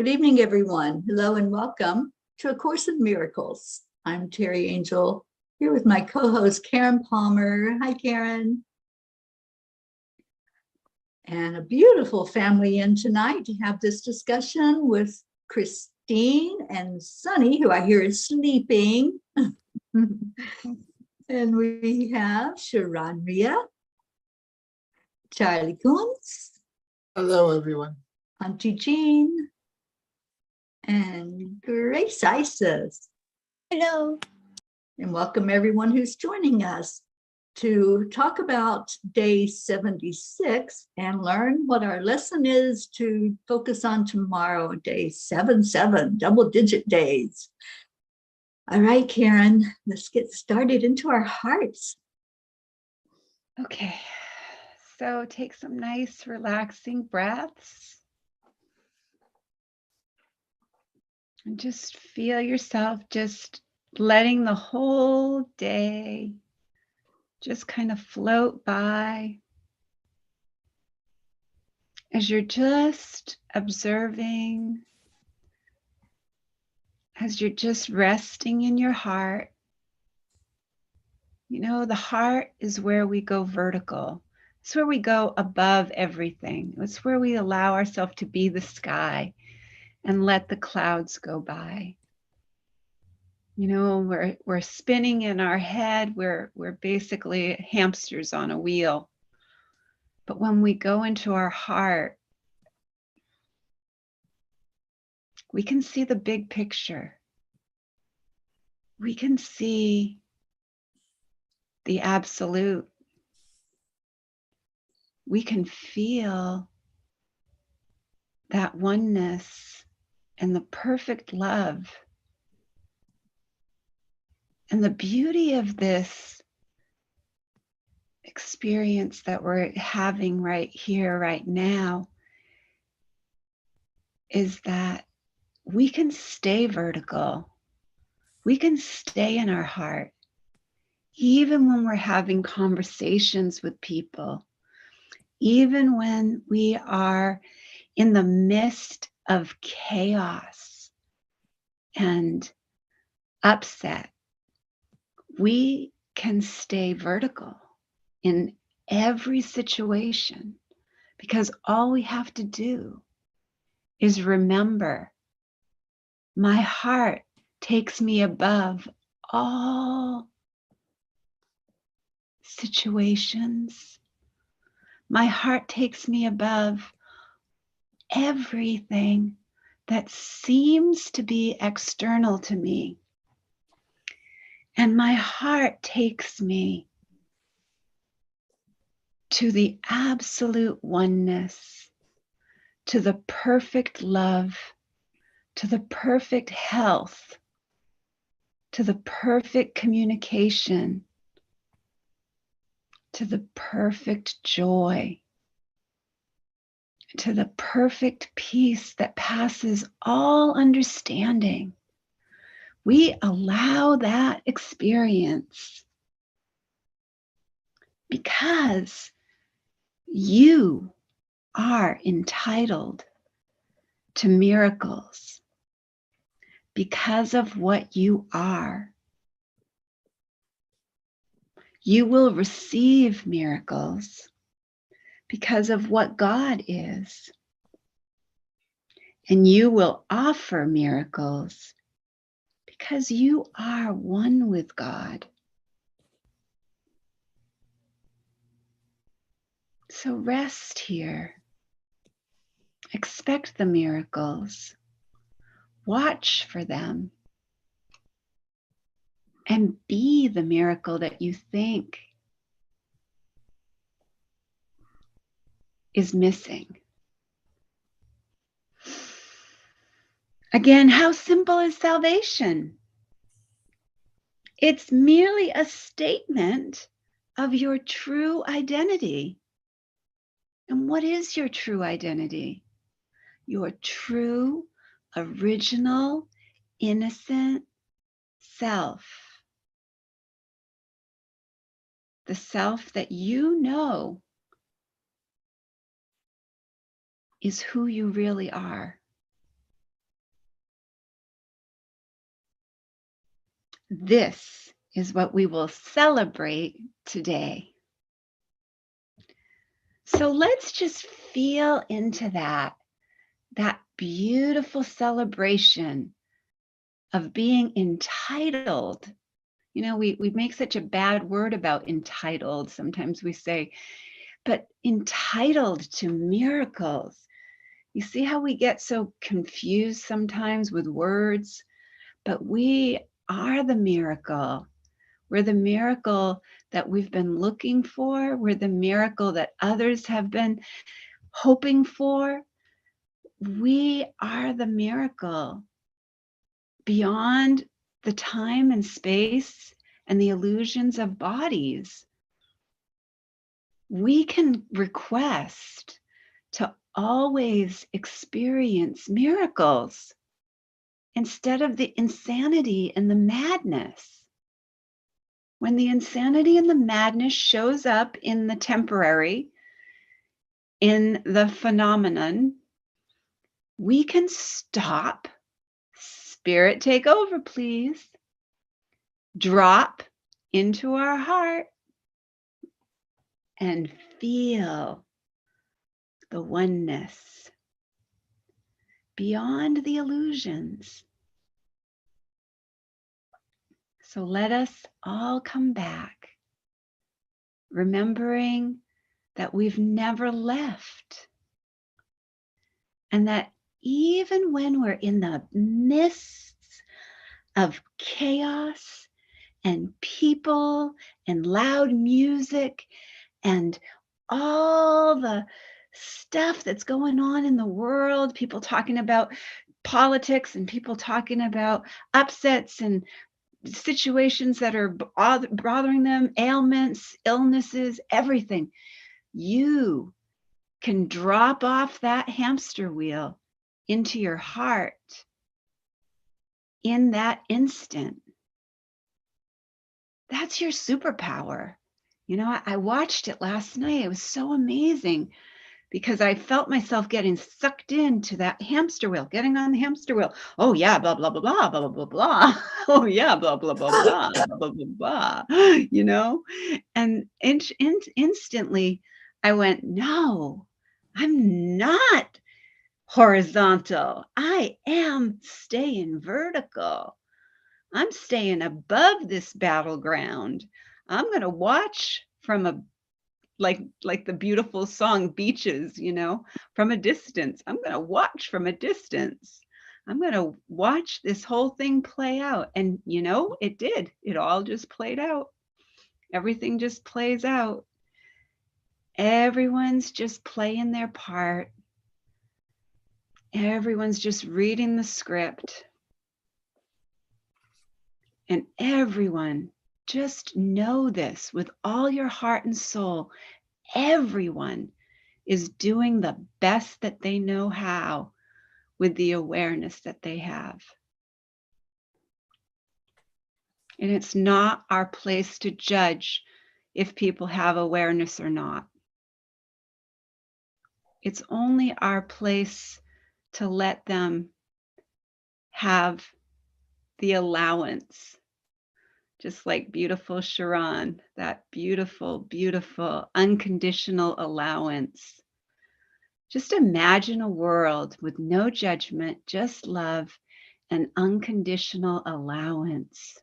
Good evening, everyone. Hello and welcome to A Course in Miracles. I'm Teri Angel, here with my co-host, Karen Palmer. Hi, Karen. And a beautiful family in tonight to have this discussion with Christine and Sunny, who I hear is sleeping. And we have Sharon Ria, Charlie Coons. Hello, everyone. Auntie Jean. And Grace Isis. Hello. And welcome everyone who's joining us to talk about day 76 and learn what our lesson is to focus on tomorrow, day 77, double-digit days. All right, Karen, let's get started into our hearts. Okay, so take some nice relaxing breaths. And just feel yourself just letting the whole day just kind of float by as you're just observing, as you're just resting in your heart. You know, the heart is where we go vertical. It's where we go above everything. It's where we allow ourselves to be the sky and let the clouds go by. You know, we're spinning in our head. We're basically hamsters on a wheel. But when we go into our heart, we can see the big picture. We can see the absolute. We can feel that oneness and the perfect love. And the beauty of this experience that we're having right here, right now, is that we can stay vertical. We can stay in our heart, even when we're having conversations with people, even when we are in the midst of chaos and upset. We can stay vertical in every situation because all we have to do is remember, my heart takes me above all situations. My heart takes me above everything that seems to be external to me. And my heart takes me to the absolute oneness, to the perfect love, to the perfect health, to the perfect communication, to the perfect joy, to the perfect peace that passes all understanding. We allow that experience because you are entitled to miracles because of what you are. You will receive miracles because of what God is. And you will offer miracles because you are one with God. So rest here. Expect the miracles. Watch for them. And be the miracle that you think is missing. Again, how simple is salvation? It's merely a statement of your true identity. And what is your true identity? Your true, original, innocent self. The self that you know is who you really are. this is what we will celebrate today. So let's just feel into that beautiful celebration of being entitled. You know, we make such a bad word about entitled. Sometimes we say, but entitled to miracles. You see how we get so confused sometimes with words? But we are the miracle. We're the miracle that we've been looking for. We're the miracle that others have been hoping for. We are the miracle beyond the time and space and the illusions of bodies. We can request to always experience miracles instead of the insanity and the madness. When the insanity and the madness shows up in the temporary, in the phenomenon, we can stop. Spirit, take over, please. Drop into our heart and feel the oneness beyond the illusions. So let us all come back, remembering that we've never left, and that even when we're in the midst of chaos and people and loud music and all the stuff that's going on in the world, people talking about politics and people talking about upsets and situations that are bothering them, ailments, illnesses, everything. You can drop off that hamster wheel into your heart in that instant. That's your superpower. You know, I watched it last night. It was so amazing because I felt myself getting sucked into that hamster wheel, getting on the hamster wheel. Oh yeah, blah, blah, blah, blah, blah, blah, blah. Oh yeah, blah, blah, blah, blah, blah, blah, blah, blah, you know? And instantly I went, no, I'm not horizontal. I am staying vertical. I'm staying above this battleground. I'm going to watch from a like the beautiful song Beaches, you know, from a distance. I'm going to watch from a distance. I'm going to watch this whole thing play out. And you know, it did. It all just played out. Everything just plays out. Everyone's just playing their part. Everyone's just reading the script. And everyone, just know this with all your heart and soul. Everyone is doing the best that they know how with the awareness that they have. And it's not our place to judge if people have awareness or not. It's only our place to let them have the allowance. Just like beautiful Sharon, that beautiful, beautiful unconditional allowance. Just imagine a world with no judgment, just love and unconditional allowance.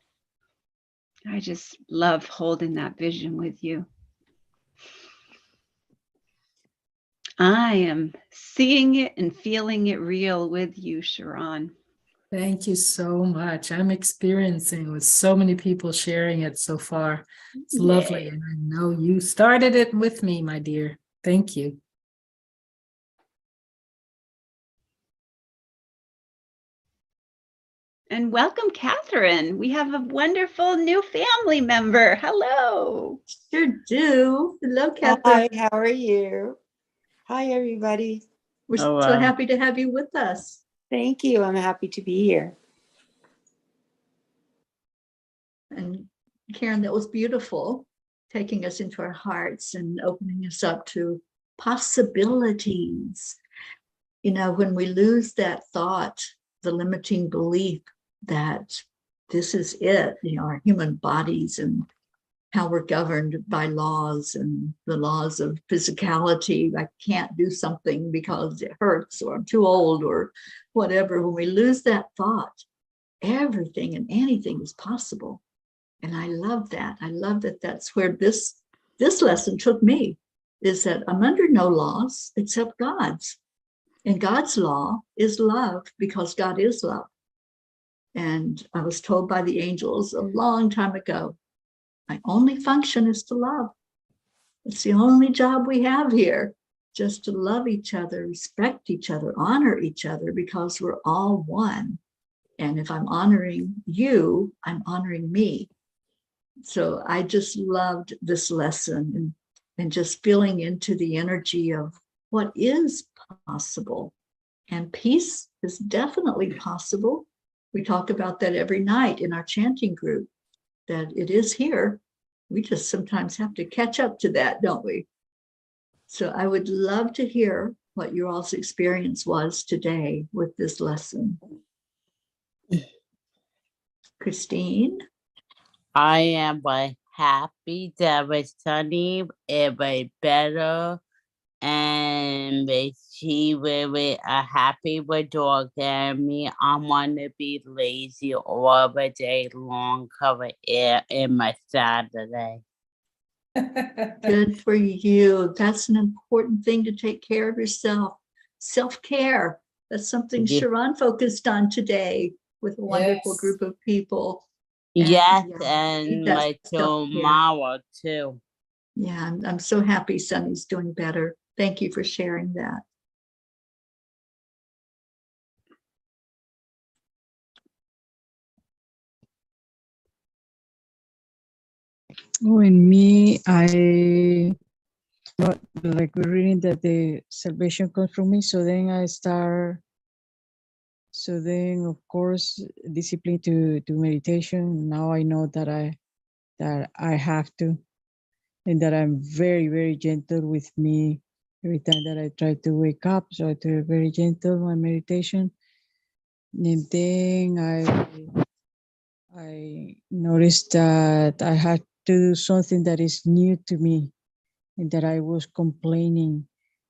I just love holding that vision with you. I am seeing it and feeling it real with you, Sharon. Thank you so much. I'm experiencing with so many people sharing it so far. It's lovely. And I know you started it with me, my dear. Thank you. And welcome, Catherine. We have a wonderful new family member. Hello. Sure do. Hello, Catherine. Hi, how are you? Hi, everybody. We're so happy to have you with us. Thank you. I'm happy to be here. And Karen, that was beautiful, taking us into our hearts and opening us up to possibilities. You know, when we lose that thought, the limiting belief that this is it, our human bodies and how we're governed by laws and the laws of physicality. I can't do something because it hurts or I'm too old or whatever. When we lose that thought, everything and anything is possible. And I love that. I love that that's where this lesson took me, is that I'm under no laws except God's. And God's law is love because God is love. And I was told by the angels a long time ago, my only function is to love. It's the only job we have here, just to love each other, respect each other, honor each other, because we're all one. And if I'm honoring you, I'm honoring me. So I just loved this lesson and just feeling into the energy of what is possible. And peace is definitely possible. We talk about that every night in our chanting group, that it is here. We just sometimes have to catch up to that, don't we? So I would love to hear what your all's experience was today with this lesson. Christine? I am happy that it was sunny, it was better, and she really happy with dog and me. I want to be lazy all the day long, cover air in my Saturday. Good for you. That's an important thing, to take care of yourself. Self-care. That's something Yeah. Sharon focused on today with a wonderful Yes. group of people. Yes, yeah, I think and that's my self-care. tomorrow too. Yeah, I'm so happy Sunny's doing better. Thank you for sharing that. Oh, in me, I not like we're reading that the salvation comes from me. So then I start. So then, of course, discipline to meditation. Now I know that I have to, and that I'm very, very gentle with me every time that I try to wake up. So I do very gentle my meditation, and then I noticed that I had to do something that is new to me, and that I was complaining.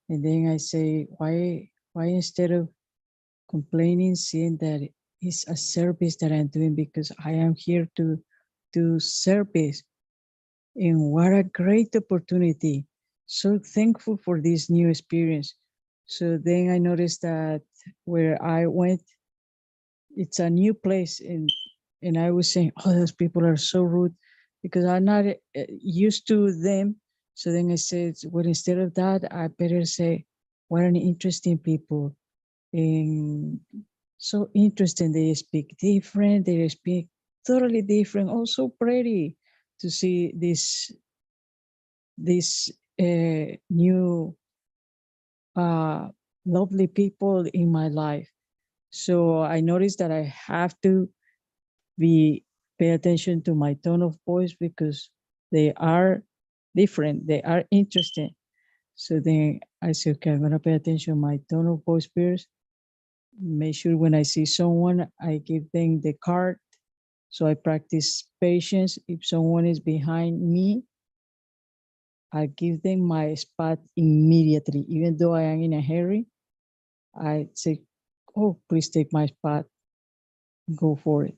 And then I say, why instead of complaining, seeing that it's a service that I'm doing, because I am here to do service. And what a great opportunity. So thankful for this new experience. So then I noticed that where I went, it's a new place, and I was saying, oh, those people are so rude, because I'm not used to them. So then I said, well, instead of that, I better say, what an interesting people. And so interesting. They speak different. They speak totally different. Also pretty to see this new lovely people in my life. So I noticed that I have to pay attention to my tone of voice, because they are different. They are interesting. So then I said, okay, I'm gonna pay attention to my tone of voice first. Make sure when I see someone, I give them the card. So I practice patience. If someone is behind me, I give them my spot immediately. Even though I am in a hurry, I say, oh, please take my spot. Go for it.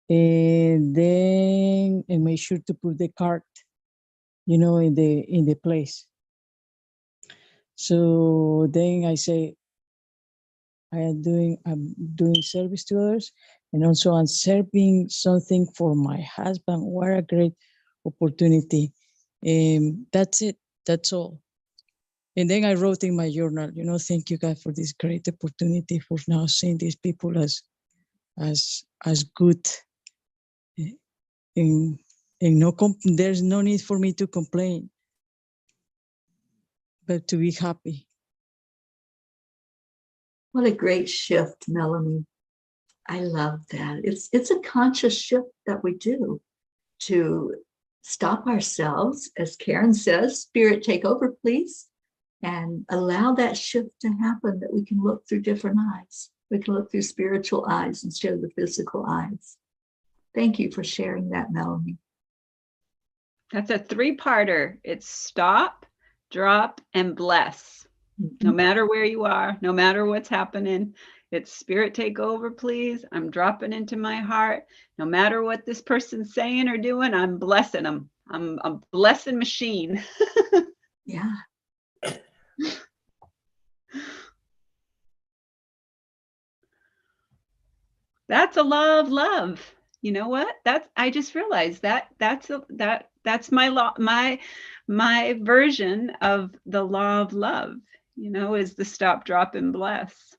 And then make sure to put the card, in the place. So then I say, I'm doing service to others, and also I'm serving something for my husband. What a great opportunity. That's it. That's all. And then I wrote in my journal, thank you, God, for this great opportunity, for now seeing these people as good. And there's no need for me to complain, but to be happy. What a great shift, Melanie. I love that. It's a conscious shift that we do to stop ourselves, as Karen says, spirit take over, please, and allow that shift to happen, that we can look through different eyes. We can look through spiritual eyes instead of the physical eyes. Thank you for sharing that, Melanie. That's a 3-parter. It's stop, drop, and bless. No matter where you are, no matter what's happening, it's spirit take over, please. I'm dropping into my heart. No matter what this person's saying or doing, I'm blessing them. I'm a blessing machine. Yeah. That's a law of love. You know what? I just realized that's my law, my version of the law of love, is the stop, drop, and bless.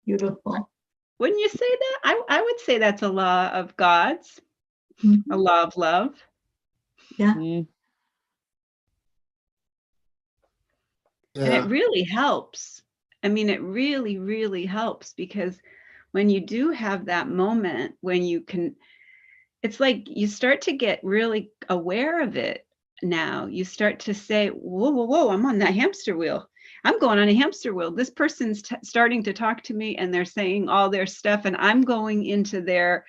Beautiful. Wouldn't you say that? I would say that's a law of God's, a law of love. Yeah. Mm. And it really helps. I mean, it really, really helps, because when you do have that moment when you can, it's like you start to get really aware of it now. You start to say, whoa, whoa, whoa, I'm on that hamster wheel. I'm going on a hamster wheel. This person's starting to talk to me and they're saying all their stuff, and I'm going into their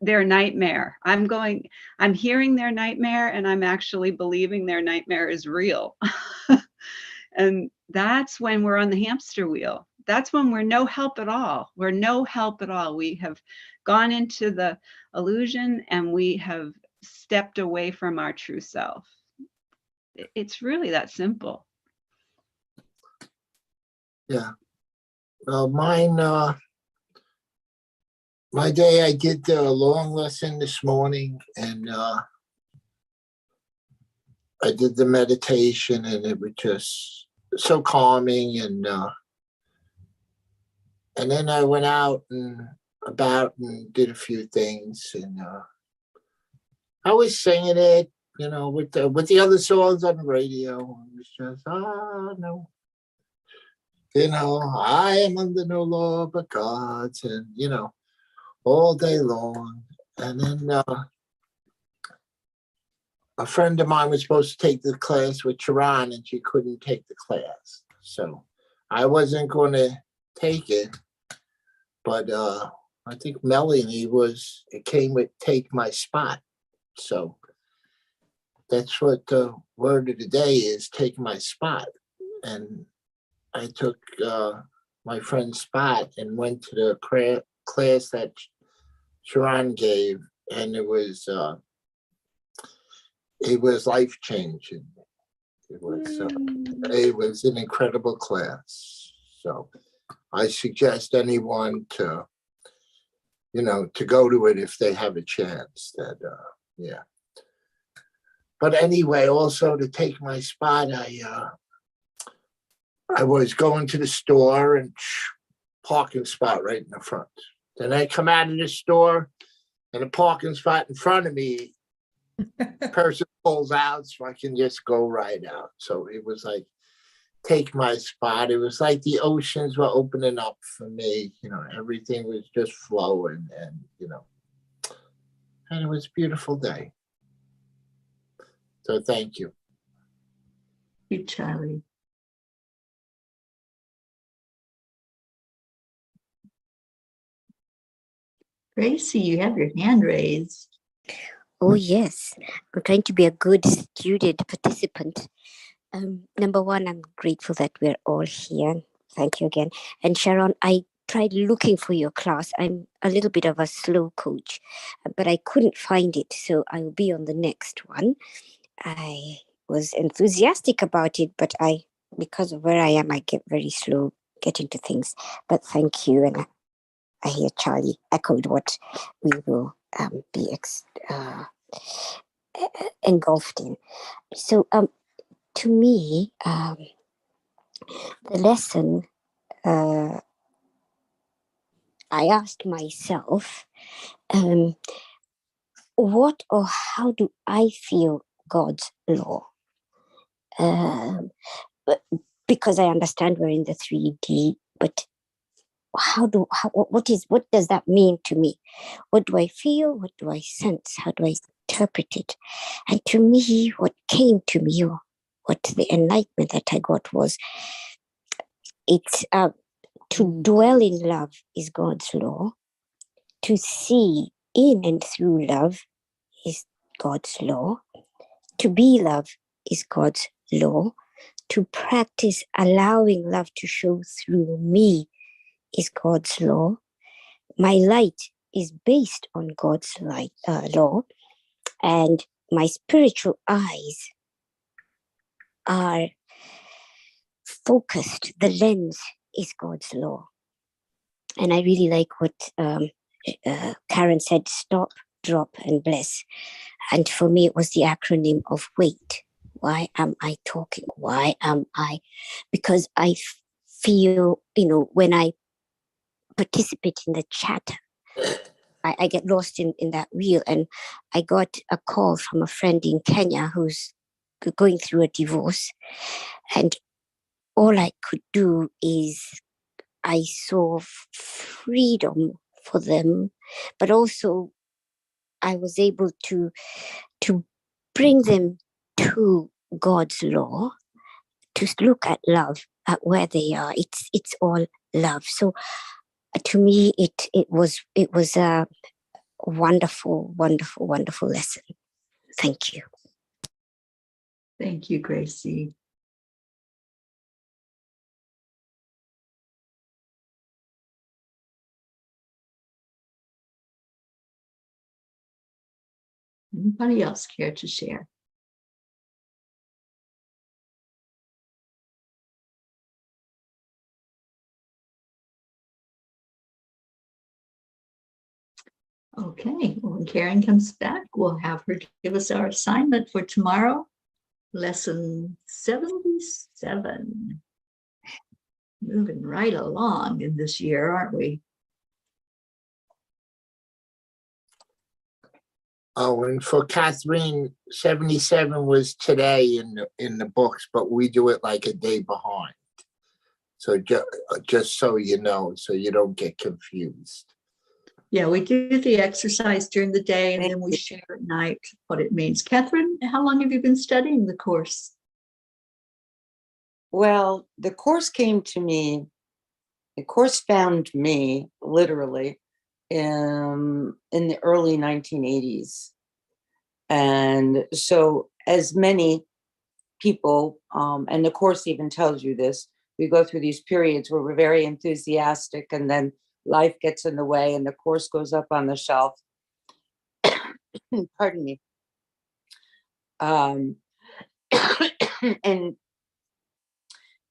nightmare. I'm hearing their nightmare, and I'm actually believing their nightmare is real. And that's when we're on the hamster wheel. That's when we're no help at all. We're no help at all. We have gone into the illusion and we have stepped away from our true self. It's really that simple. Yeah. Well, my day, I did a long lesson this morning, and I did the meditation, and it was just so calming. And then I went out and about and did a few things, and I was singing it, with the other songs on the radio. It was just, no. I am under no law but God's, and, all day long. And then a friend of mine was supposed to take the class with Sharon, and she couldn't take the class. So I wasn't going to take it. But I think Melanie it came with take my spot. So that's what the word of the day is, take my spot. And I took my friend's spot and went to the class that Sharon gave, and it was life-changing. It was an incredible class. So I suggest anyone to go to it if they have a chance. Yeah. But anyway, also to take my spot, I was going to the store, and parking spot right in the front. Then I come out of the store, and a parking spot in front of me, person pulls out so I can just go right out. So it was like, take my spot. It was like the oceans were opening up for me. Everything was just flowing, and it was a beautiful day. So thank you. Thank you, Charlie. Gracie, you have your hand raised. Oh, yes. I'm trying to be a good student participant. Number one, I'm grateful that we're all here. Thank you again. And Sharon, I tried looking for your class. I'm a little bit of a slow coach, but I couldn't find it. So I will be on the next one. I was enthusiastic about it, but because of where I am, I get very slow getting to things. But thank you. And I hear Charlie echoed what we will be engulfed in. So to me, the lesson, I asked myself, what or how do I feel God's law? Because I understand we're in the 3D, but what does that mean to me? What do I feel? What do I sense? How do I interpret it? And to me, what came to me, or what the enlightenment that I got was, it's to dwell in love is God's law. To see in and through love is God's law. To be love is God's law. To practice allowing love to show through me is God's law. My light is based on God's law, and my spiritual eyes are focused. The lens is God's law. And I really like what Karen said, stop, drop, and bless. And for me, it was the acronym of WAIT. Why am I talking? Why am I? Because I feel, when I participate in the chat, I get lost in that wheel. And I got a call from a friend in Kenya who's going through a divorce. And all I could do is I saw freedom for them, but also I was able to bring them to God's law, to look at love, at where they are. It's all love. So to me, it was a wonderful, wonderful, wonderful lesson. Thank you. Thank you, Gracie. Anybody else care to share? Okay, well, when Karen comes back, we'll have her give us our assignment for tomorrow. Lesson 77. Moving right along in this year, aren't we? Oh, and for Catherine, 77 was today in the books, but we do it like a day behind. So just so you know, so you don't get confused. Yeah, we do the exercise during the day and then we share at night what it means. Catherine, how long have you been studying the course? Well, the course found me literally in the early 1980s. And so as many people, and the course even tells you this, we go through these periods where we're very enthusiastic and then life gets in the way and the course goes up on the shelf. Pardon me. And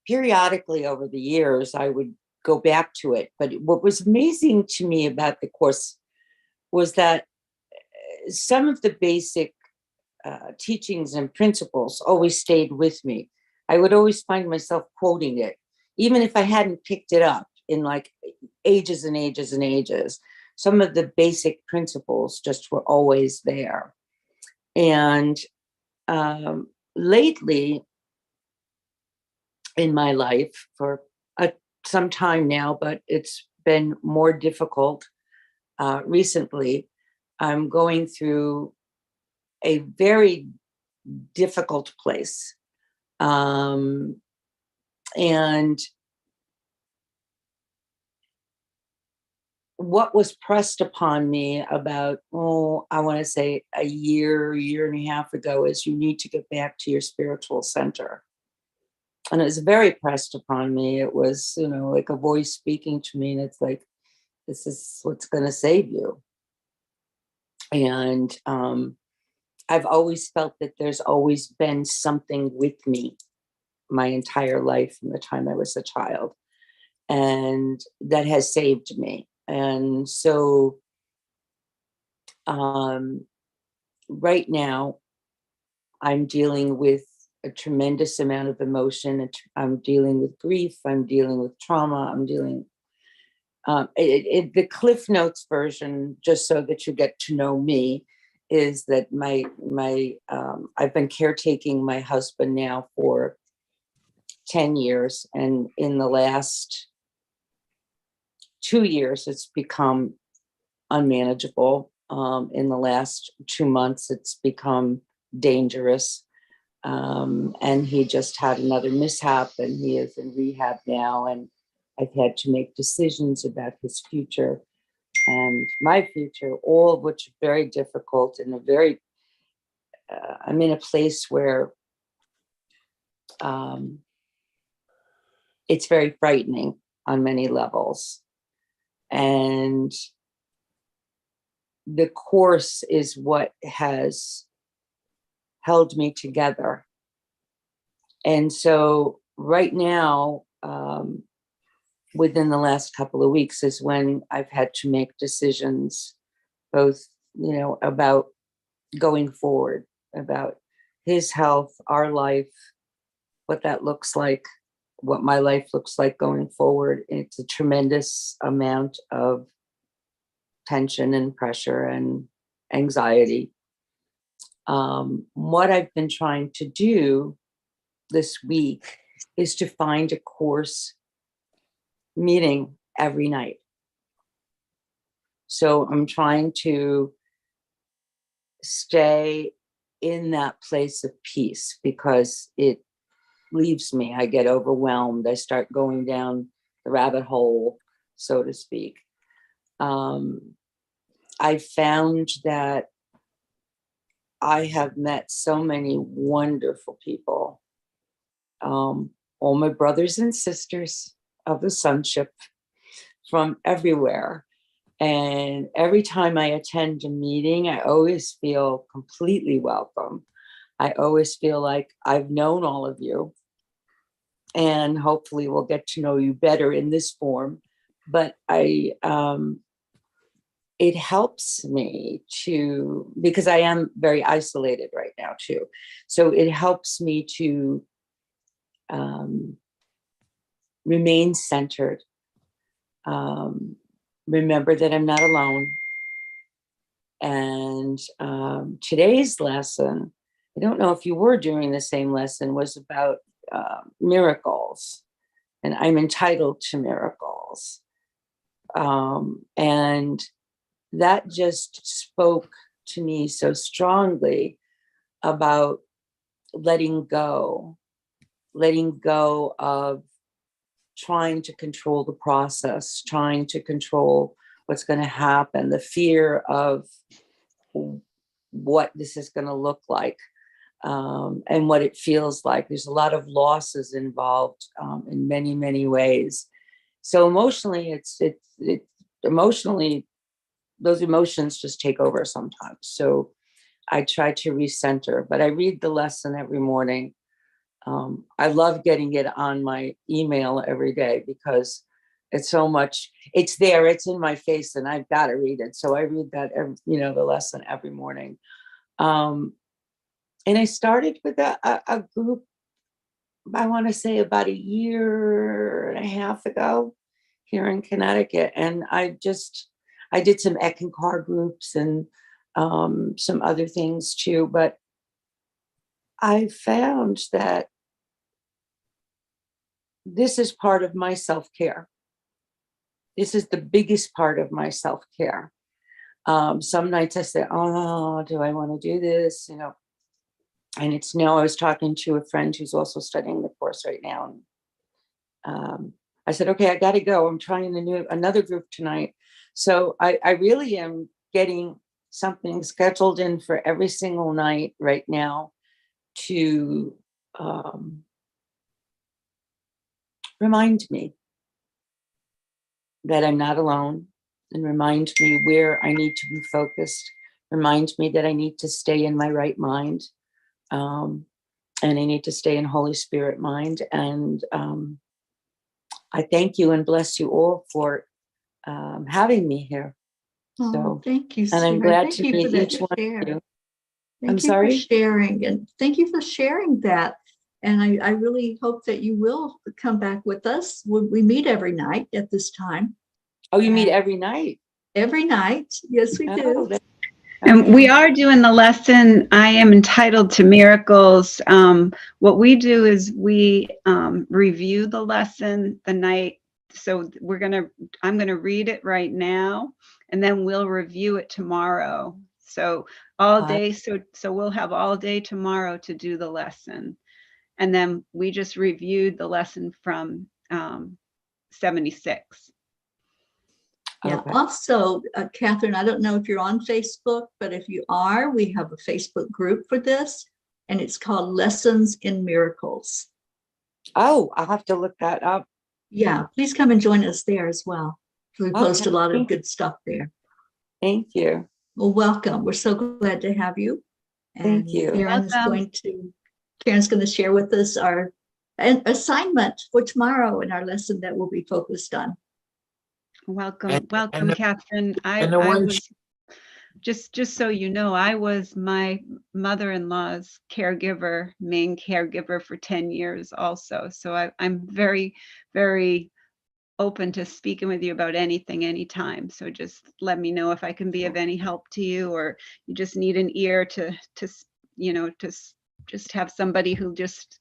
periodically over the years, I would go back to it. But what was amazing to me about the course was that some of the basic teachings and principles always stayed with me. I would always find myself quoting it, even if I hadn't picked it up in like ages and ages and ages. Some of the basic principles just were always there. And lately in my life, for some time now, but it's been more difficult recently, I'm going through a very difficult place. And what was pressed upon me about, I want to say a year and a half ago is you need to get back to your spiritual center. And it was very pressed upon me. It was, like a voice speaking to me, and it's like, this is what's going to save you. And I've always felt that there's always been something with me my entire life from the time I was a child, and that has saved me. And so right now I'm dealing with a tremendous amount of emotion. I'm dealing with grief. I'm dealing with trauma. I'm dealing the Cliff Notes version, just so that you get to know me, is that I've been caretaking my husband now for 10 years. And in the last 2 years, it's become unmanageable. In the last 2 months, it's become dangerous. And he just had another mishap, and he is in rehab now. And I've had to make decisions about his future. and my future, all of which are very difficult and I'm in a place where it's very frightening on many levels. And the course is what has held me together. And so right now, within the last couple of weeks is when I've had to make decisions, both, about going forward, about his health, our life, what that looks like, what my life looks like going forward. It's a tremendous amount of tension and pressure and anxiety. What I've been trying to do this week is to find a course meeting every night. So I'm trying to stay in that place of peace because it leaves me. I get overwhelmed. I start going down the rabbit hole, so to speak. I found that I have met so many wonderful people, all my brothers and sisters of the sonship from everywhere. And every time I attend a meeting, I always feel completely welcome. I always feel like I've known all of you, and hopefully we'll get to know you better in this form. But it helps me because I am very isolated right now too. So it helps me to remain centered. Remember that I'm not alone. And today's lesson, I don't know if you were doing the same lesson, was about miracles. And I'm entitled to miracles. And that just spoke to me so strongly about letting go of trying to control the process, trying to control what's going to happen, the fear of what this is going to look like, and what it feels like. There's a lot of losses involved in many, many ways. So emotionally, emotionally, those emotions just take over sometimes. So I try to recenter, but I read the lesson every morning. I love getting it on my email every day because it's so much, it's there, it's in my face, and I've got to read it. So I read that, the lesson every morning. And I started with a group, I want to say about 1.5 years ago here in Connecticut. And I did some Eckankar groups and some other things too. But I found that this is part of my self-care. This is the biggest part of my self-care. Some nights I say, oh, do I want to do this? And it's no. I was talking to a friend who's also studying the course right now. And I said, okay, I got to go. I'm trying another group tonight. So I really am getting something scheduled in for every single night right now to remind me that I'm not alone, and remind me where I need to be focused, remind me that I need to stay in my right mind, and I need to stay in Holy Spirit mind. And I thank you and bless you all for having me here. Oh, thank you, and I'm Sarah. glad Thank to you meet for that each one share. of you. Thank I'm you sorry? for sharing, and thank you for sharing that. And I really hope that you will come back with us. We meet every night at this time. Oh, you meet every night? Every night. Yes, we do. And we are doing the lesson, I am entitled to miracles. What we do is we review the lesson the night. So I'm going to read it right now, and then we'll review it tomorrow. So all day. So we'll have all day tomorrow to do the lesson. And then we just reviewed the lesson from 76. Yeah, Okay. also, Catherine, I don't know if you're on Facebook, but if you are, we have a Facebook group for this, and it's called Lessons in Miracles. Oh, I'll have to look that up. Yeah, please come and join us there as well. We post Okay, a lot of thank- good stuff there. Thank you. Well, welcome. We're so glad to have you. And Thank you. Welcome. Karen's going to share with us our assignment for tomorrow in our lesson that we'll be focused on. Welcome, and the- Catherine. and the I one was just so you know, I was my mother-in-law's main caregiver for 10 years also. So I'm very, very open to speaking with you about anything, anytime. So just let me know if I can be of any help to you, or you just need an ear to just have somebody who just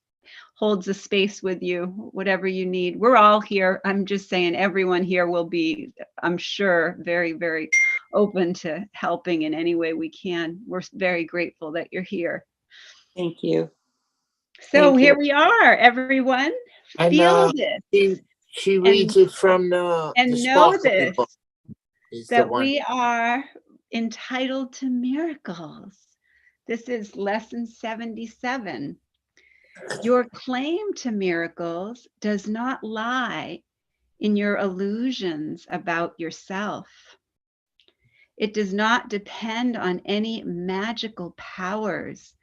holds a space with you, whatever you need. We're all here. I'm just saying everyone here will be, I'm sure, very, very open to helping in any way we can. We're very grateful that you're here. Thank you. So Thank here you. we are, everyone. And Feel this she reads it from the know Sparkle this, book. Is the that one. we are entitled to miracles. This is lesson 77. Your claim to miracles does not lie in your illusions about yourself. It does not depend on any magical powers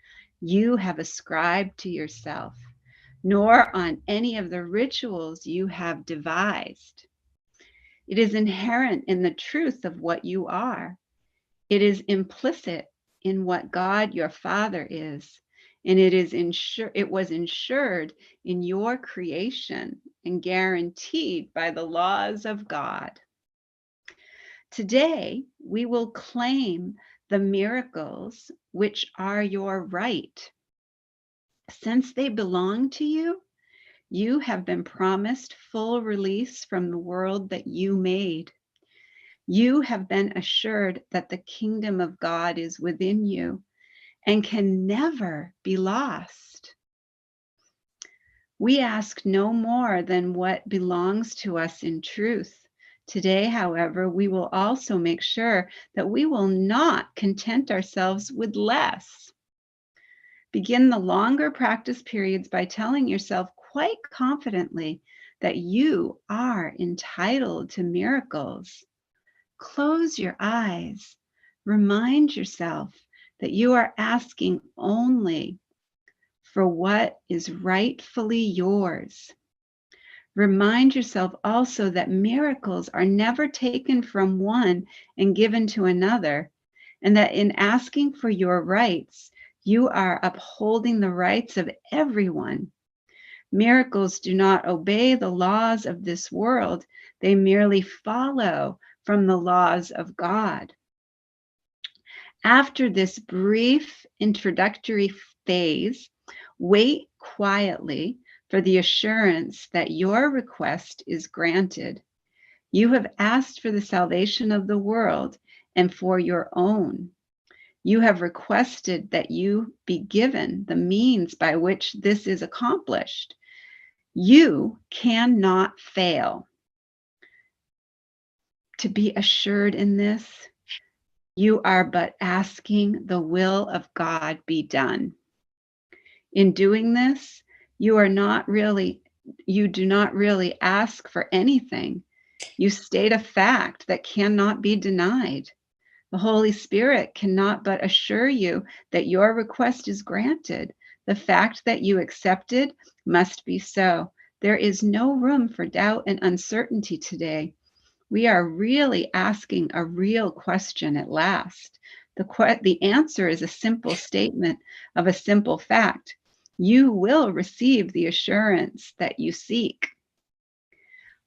you have ascribed to yourself, nor on any of the rituals you have devised. It is inherent in the truth of what you are. It is implicit in what God your Father is, and it was ensured in your creation and guaranteed by the laws of God. Today, we will claim the miracles which are your right. Since they belong to you, you have been promised full release from the world that you made. You have been assured that the kingdom of God is within you and can never be lost. We ask no more than what belongs to us in truth. Today, however, we will also make sure that we will not content ourselves with less. Begin the longer practice periods by telling yourself quite confidently that you are entitled to miracles. Close your eyes. Remind yourself that you are asking only for what is rightfully yours. Remind yourself also that miracles are never taken from one and given to another, and that in asking for your rights, you are upholding the rights of everyone. Miracles do not obey the laws of this world. They merely follow from the laws of God. After this brief introductory phase, wait quietly for the assurance that your request is granted. You have asked for the salvation of the world and for your own. You have requested that you be given the means by which this is accomplished. You cannot fail. To be assured in this, you are but asking the will of God be done. In doing this, you do not really ask for anything. You state a fact that cannot be denied. The Holy Spirit cannot but assure you that your request is granted. The fact that you accepted must be so. There is no room for doubt and uncertainty today. We are really asking a real question at last. The answer is a simple statement of a simple fact. You will receive the assurance that you seek.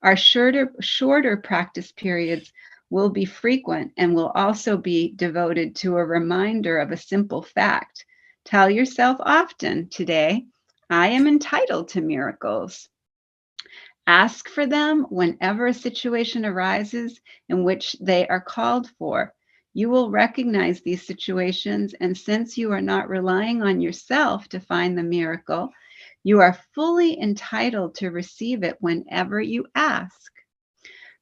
Our shorter practice periods will be frequent and will also be devoted to a reminder of a simple fact. Tell yourself often today, I am entitled to miracles. Ask for them whenever a situation arises in which they are called for. You will recognize these situations, and since you are not relying on yourself to find the miracle, you are fully entitled to receive it whenever you ask.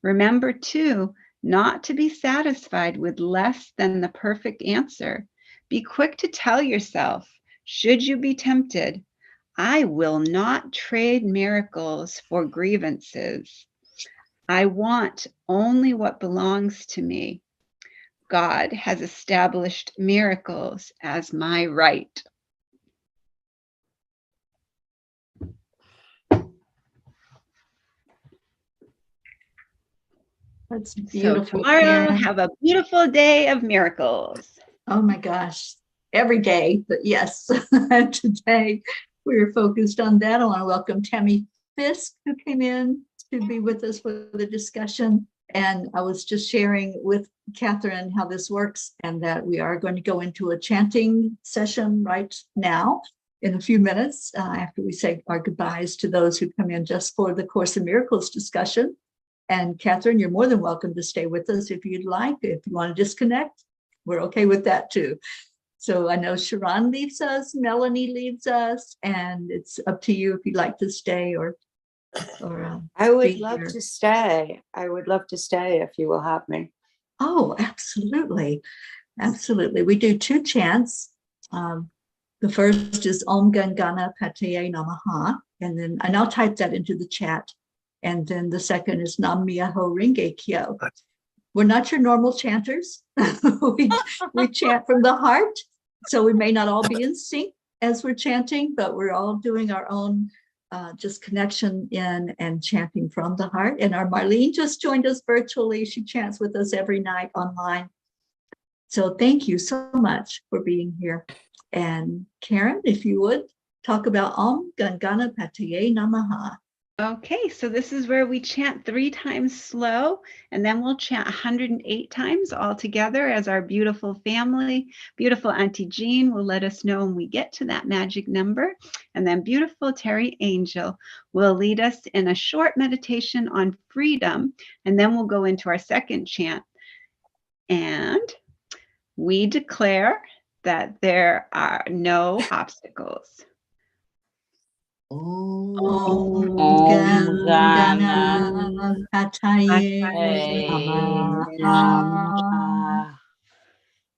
Remember, too, not to be satisfied with less than the perfect answer. Be quick to tell yourself, should you be tempted, I will not trade miracles for grievances. I want only what belongs to me. God has established miracles as my right. That's So beautiful. tomorrow, Karen. have a beautiful day of miracles. Oh my gosh, every day, but yes, today we're focused on that. I want to welcome Tammy Fisk, who came in to be with us for the discussion. And I was just sharing with Catherine how this works and that we are going to go into a chanting session right now in a few minutes after we say our goodbyes to those who come in just for the Course in Miracles discussion. And Catherine, you're more than welcome to stay with us if you'd like. If you want to disconnect, we're okay with that too. So I know Sharon leaves us, Melanie leaves us, and it's up to you if you'd like to stay or I would be love here. to stay. I would love to stay if you will have me. Oh, absolutely. Absolutely. We do two chants. The first is Om Gam Ganapataye Namaha. And I'll type that into the chat. And then the second is Nam Myoho Renge Kyo. We're not your normal chanters. we chant from the heart. So we may not all be in sync as we're chanting, but we're all doing our own just connection in and chanting from the heart. And our Marlene just joined us virtually. She chants with us every night online. So thank you so much for being here. And Karen, if you would, talk about Om Gam Ganapataye Namaha. Okay, so this is where we chant 3 times slow, and then we'll chant 108 times all together as our beautiful family. Beautiful Auntie Jean will let us know when we get to that magic number. And then beautiful Teri Angel will lead us in a short meditation on freedom, and then we'll go into our second chant. And we declare that there are no obstacles. Om Gam Ganapataye Namaha.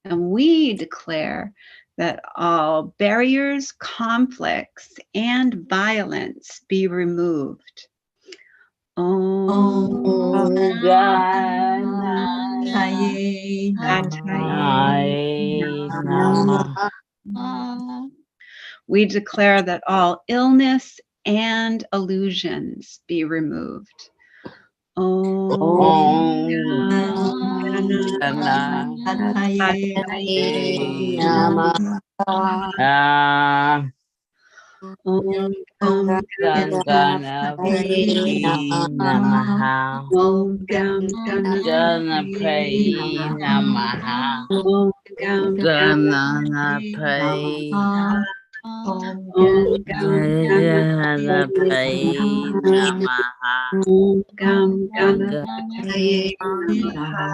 And we declare that all barriers, conflicts, and violence be removed. Om Ganapataye Namaha. We declare that all illness and illusions be removed. Om Ganapataye Namaha. Om Gam Ganapataye Namaha. Om Gam Ganapataye Namaha. Om Gam Ganapataye Om Ganapataye Namaha. Om Gam Ganapataye Namaha. Om Gam Ganapataye Namaha.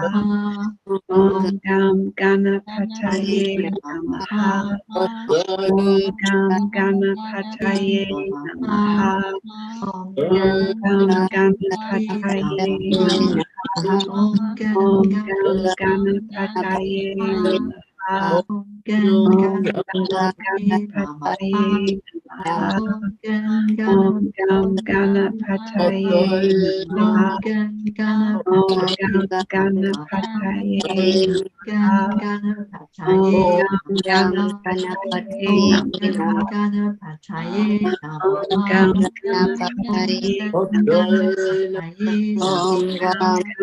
Om Gam Ganapataye Namaha. Om Gam Ganapataye Namaha. Om Gam Ganapataye Namaha. Om Gam Ganapataye Namaha. Om Gam Ganapataye Namaha. Om Gam Ganapataye Namaha. Om Gam Ganapataye Namaha. Om Gam Ganapataye Namaha. Om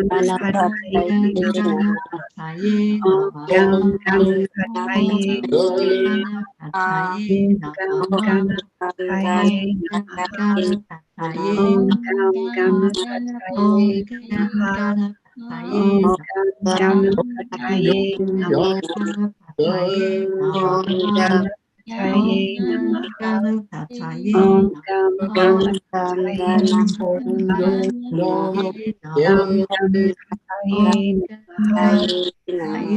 Gam Ganapataye Namaha. Om Gam Ganapataye Om Gam Ganapataye Namaha. Om Gam Ganapataye Namaha. Om Ganapataye Namaha. Om Gam Ganapataye Namaha. Gam Ganapataye Namaha.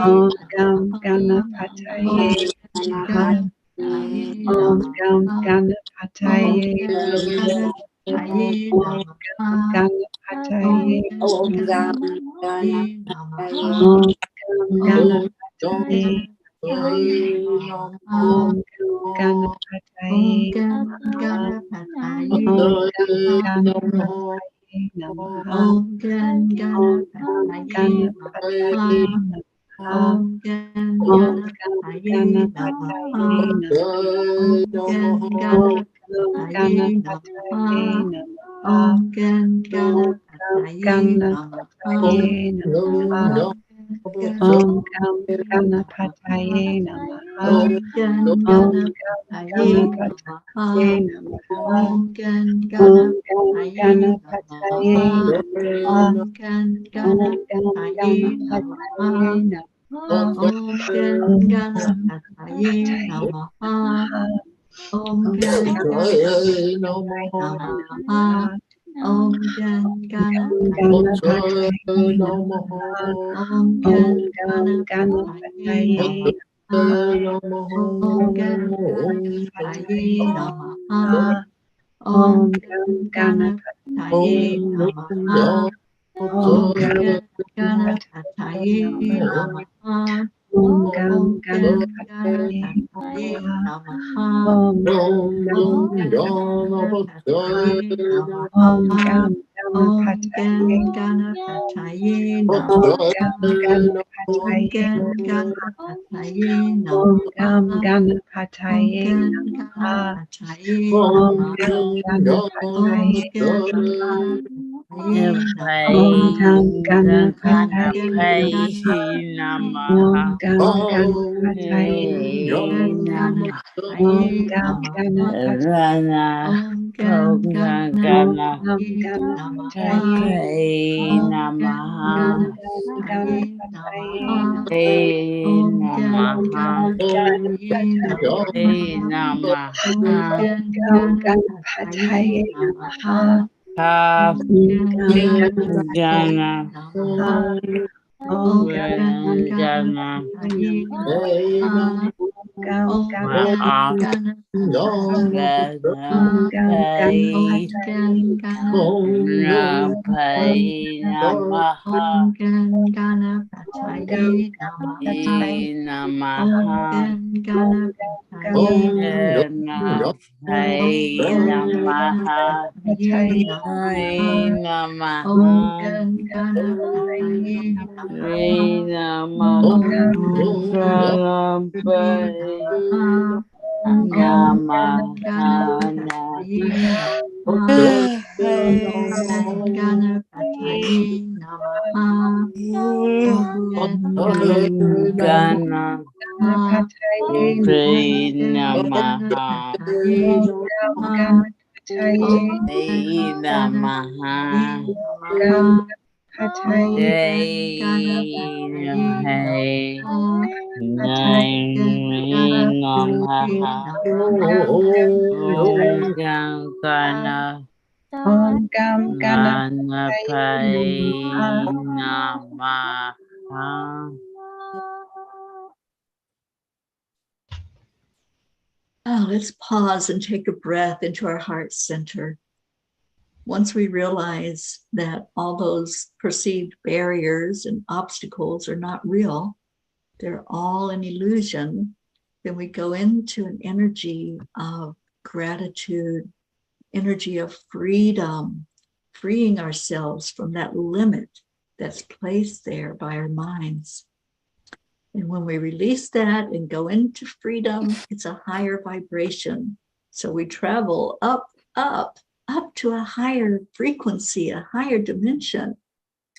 Om Gam Ganapataye Namaha. Om Gam Ganapataye Namaha. Om Gam Ganapataye Namaha. Om Gam Ganapataye Namaha. Om Gam Ganapataye Namaha. Om Gam Ganapataye Namaha. Om Gam Ganapataye Namaha. Om Gam Ganapataye Namaha. Om Gam Ganapataye Namaha. Om Gam Ganapataye Namaha. Om Gam Ganapataye Om Gam Ganapataye Namaha. Om Gam Ganapataye Namaha. Om Gam Ganapataye Namaha. Om Gam Ganapataye Namaha. Om Gam Ganapataye Namaha. Om Gam Ganapataye Namaha. Om Gam Ganapataye Namaha. Om Gam Ganapataye Om Gam Ganapataye Namaha. Om Gam Ganapataye Om Gam Ganapataye Om Gam Ganapataye Namaha. Om Gam Ganapataye Namaha. Oh, let's pause and take a breath into our heart center. Once we realize that all those perceived barriers and obstacles are not real, they're all an illusion, then we go into an energy of gratitude, energy of freedom, freeing ourselves from that limit that's placed there by our minds. And when we release that and go into freedom, it's a higher vibration. So we travel up to a higher frequency, a higher dimension.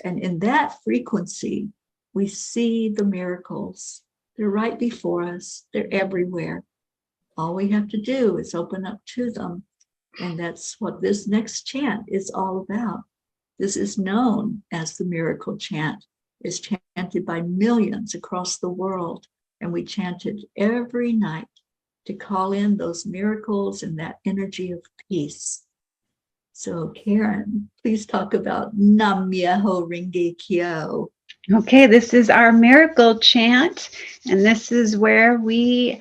And in that frequency, we see the miracles. They're right before us. They're everywhere. All we have to do is open up to them. And that's what this next chant is all about. This is known as the miracle chant. It's chanted by millions across the world. And we chant it every night to call in those miracles and that energy of peace. So Karen, please talk about Nam Myoho Renge Kyo. Okay, this is our miracle chant, and this is where we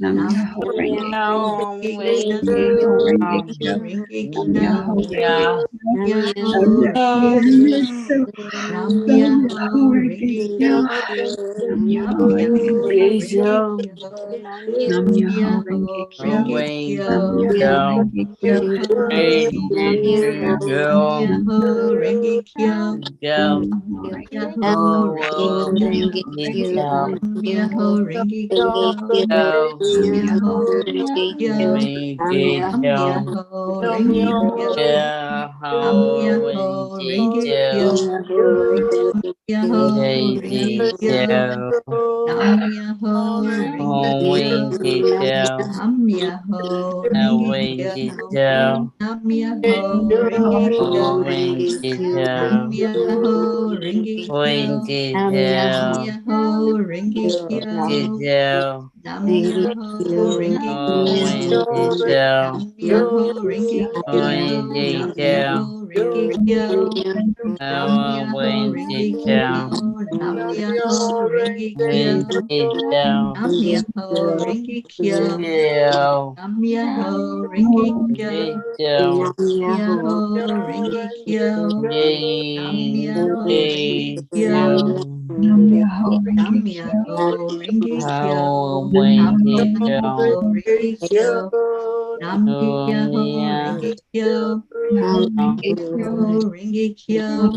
Nam Myoho Renge Kyo. Nam Myoho Renge Nam Myoho Renge Kyo. Nam Myoho Renge Kyo. Nam Myoho Renge Kyo.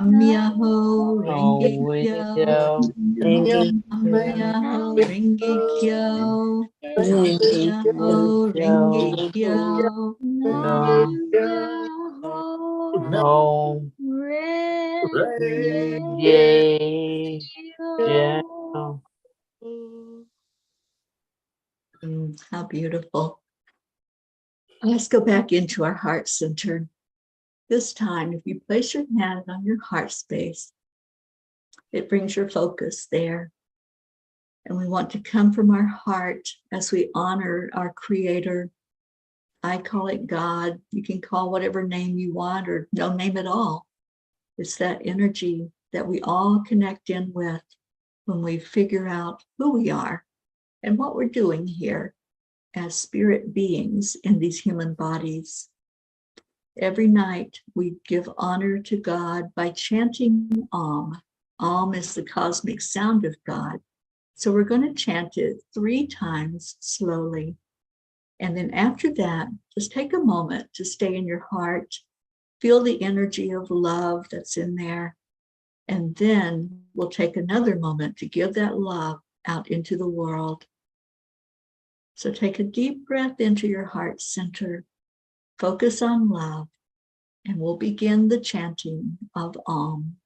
Nam Myoho Renge Kyo. Nam Myoho Renge Kyo. How beautiful. Let's go back into our heart center. This time, if you place your hand on your heart space, it brings your focus there. And we want to come from our heart as we honor our Creator. I call it God. You can call whatever name you want or no name at all. It's that energy that we all connect in with when we figure out who we are and what we're doing here as spirit beings in these human bodies. Every night we give honor to God by chanting Om. Om is the cosmic sound of God. So we're going to chant it 3 times slowly. And then after that, just take a moment to stay in your heart, feel the energy of love that's in there. And then we'll take another moment to give that love out into the world. So take a deep breath into your heart center, focus on love, and we'll begin the chanting of Om.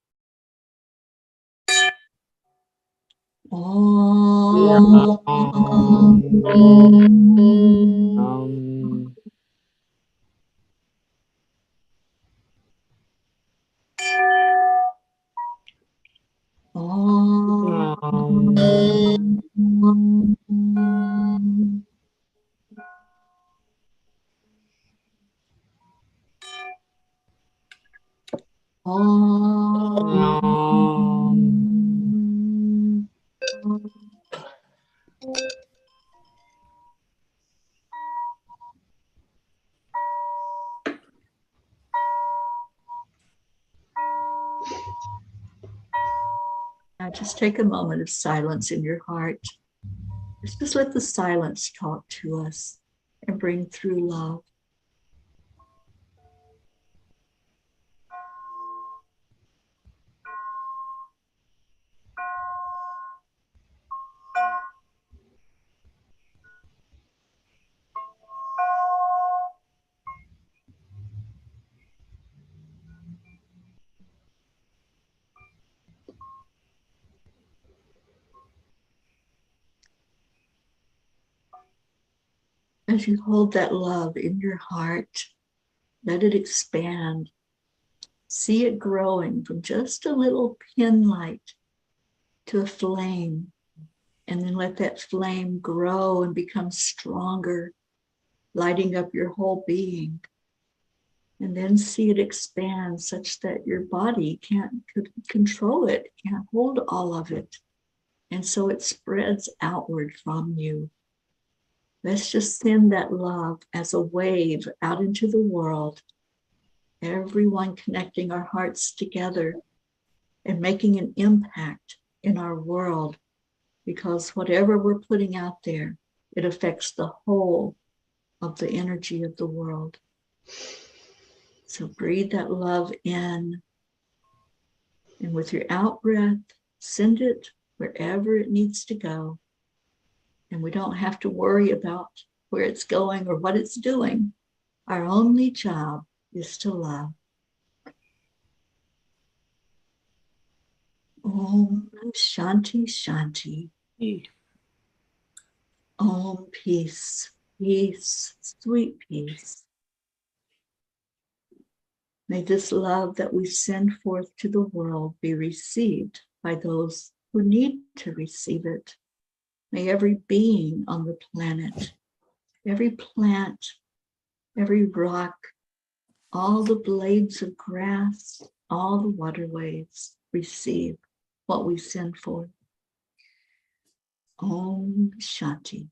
Om. Now just take a moment of silence in your heart. Just let the silence talk to us and bring through love. As you hold that love in your heart, let it expand. See it growing from just a little pin light to a flame. And then let that flame grow and become stronger, lighting up your whole being. And then see it expand such that your body can't control it, can't hold all of it. And so it spreads outward from you. Let's just send that love as a wave out into the world. Everyone connecting our hearts together and making an impact in our world, because whatever we're putting out there, it affects the whole of the energy of the world. So breathe that love in, and with your out breath, send it wherever it needs to go. And we don't have to worry about where it's going or what it's doing. Our only job is to love. Om Shanti Shanti. Om peace, peace, sweet peace. May this love that we send forth to the world be received by those who need to receive it. May every being on the planet, every plant, every rock, all the blades of grass, all the waterways receive what we send forth. Om Shanti.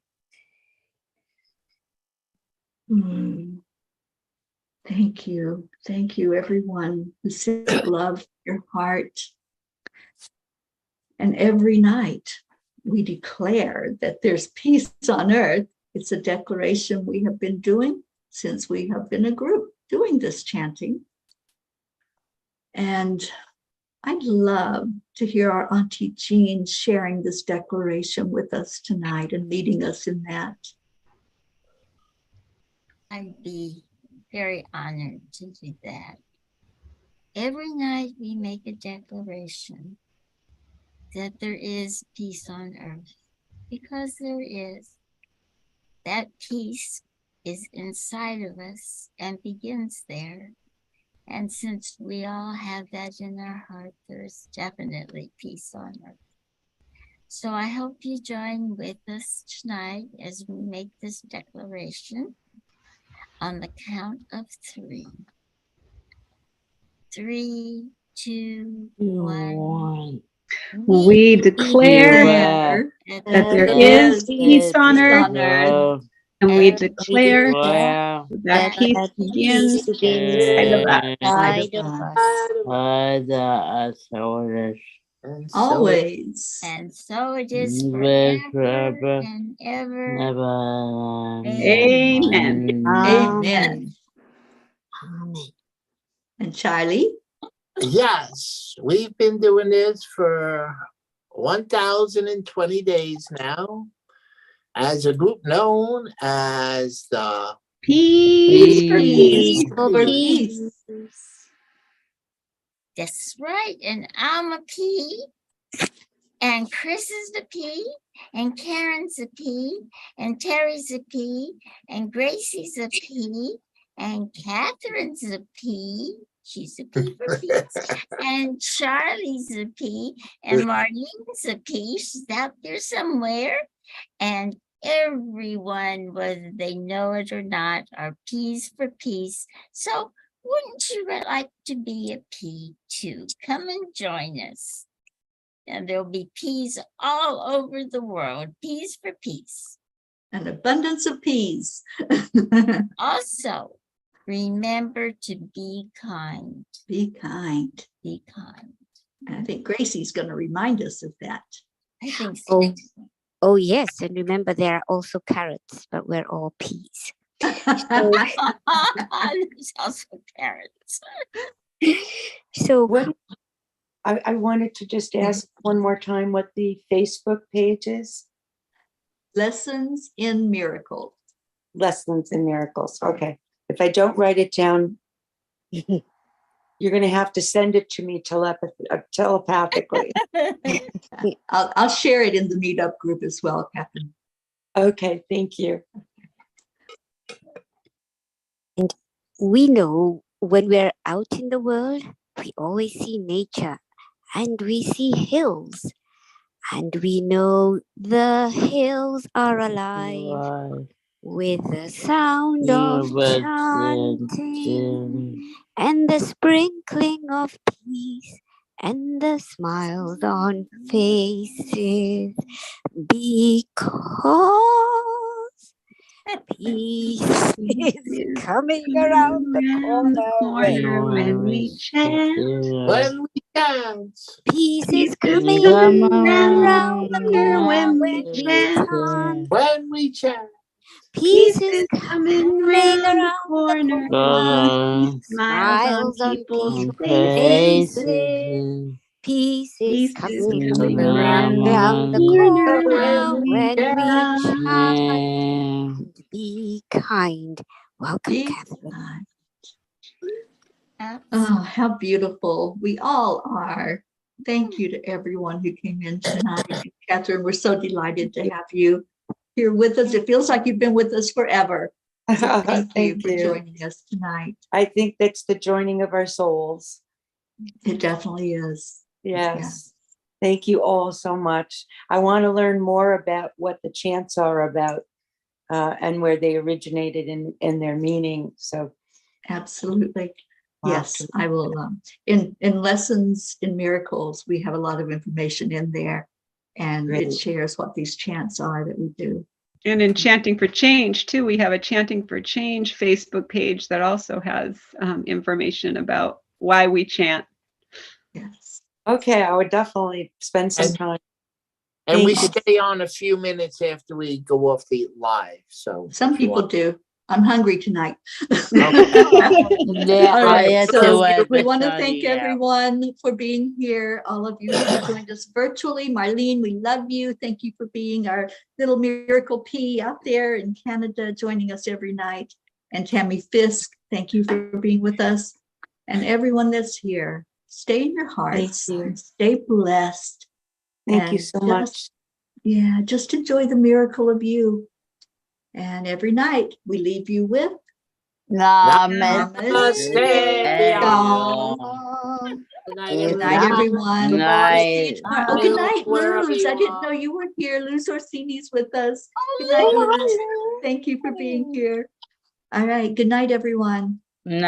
Thank you. Thank you, everyone who sent love to your heart. And every night we declare that there's peace on earth. It's a declaration we have been doing since we have been a group doing this chanting. And I'd love to hear our Auntie Jean sharing this declaration with us tonight and leading us in that. I'd be very honored to do that. Every night we make a declaration that there is peace on earth, because there is. That peace is inside of us and begins there. And since we all have that in our heart, there's definitely peace on earth. So I hope you join with us tonight as we make this declaration on the count of 3. 3, 2, 1. We declare that there is peace on earth, and we declare that peace begins inside of us. Always. And so it is forever and ever. Amen. Amen. And Charlie? Yes, we've been doing this for 1,020 days now as a group known as the Peace for Peace. That's right. And I'm a P. And Chris is the P. And Karen's a P. And Teri's a P. And Gracie's a P. And Catherine's a P. She's a P for peace. And Charlie's a P. And Marlene's a P. She's out there somewhere. And everyone, whether they know it or not, are P's for peace. So wouldn't you like to be a P too? Come and join us. And there'll be peas all over the world. Peas for peace. An abundance of peas. Also, remember to be kind. Be kind. Be kind. And I think Gracie's going to remind us of that. I think so. Oh, yes. And remember, there are also carrots, but we're all peas. There's also carrots. So What I wanted to just ask one more time what the Facebook page is. Lessons in Miracles. Lessons in Miracles. Okay. If I don't write it down, you're going to have to send it to me telepathically. I'll share it in the meetup group as well, Catherine. Okay. Thank you. and we know when we're out in the world, we always see nature and we see hills. And we know the hills are alive with the sound of chanting and the sprinkling of peace and the smiles on faces, because peace is coming around the corner when we chant. When we dance. Peace is coming Come around the on, corner when we chant. When we chant. Peace is coming coming around the around the corner. corner. Smiles on people's faces. faces. Peace is Peace is coming coming around the corner corner when when we chant. chant. Be kind. Welcome, Be Catherine. kind. Oops. Oh, how beautiful we all are. Thank you to everyone who came in tonight. Catherine, we're so delighted to have you here with us. It feels like you've been with us forever. So thank you for joining us tonight. I think that's the joining of our souls. It definitely is. Yes. Thank you all so much. I want to learn more about what the chants are about and where they originated in their meaning. So Absolutely. Wow. Yes, I will. In Lessons in Miracles, we have a lot of information in there, and Great. it shares what these chants are that we do. And in Chanting for Change, too, we have a Chanting for Change Facebook page that also has information about why we chant. Yes. okay, I would definitely spend some And- time. And we Thank you. stay on a few minutes after we go off the live. So Some if you people want- do. I'm hungry tonight. Yeah, All I right, had so to we want to thank yeah. everyone for being here. All of you who joined us virtually. Marlene, we love you. Thank you for being our little miracle P out there in Canada, joining us every night. And Tammy Fisk, thank you for being with us. And everyone that's here, stay in your hearts you. and stay blessed. Thank you And so just- much. Yeah, just enjoy the miracle of you. And every night we leave you with Namaste. Good night, Good everyone. night, everyone. Good night. See you tomorrow. Oh, good night, Wherever Luz. you I didn't are. know you were here. Luz Orsini's with us. Good night, Luz. Thank you for being here. All right. Good night, everyone. Night.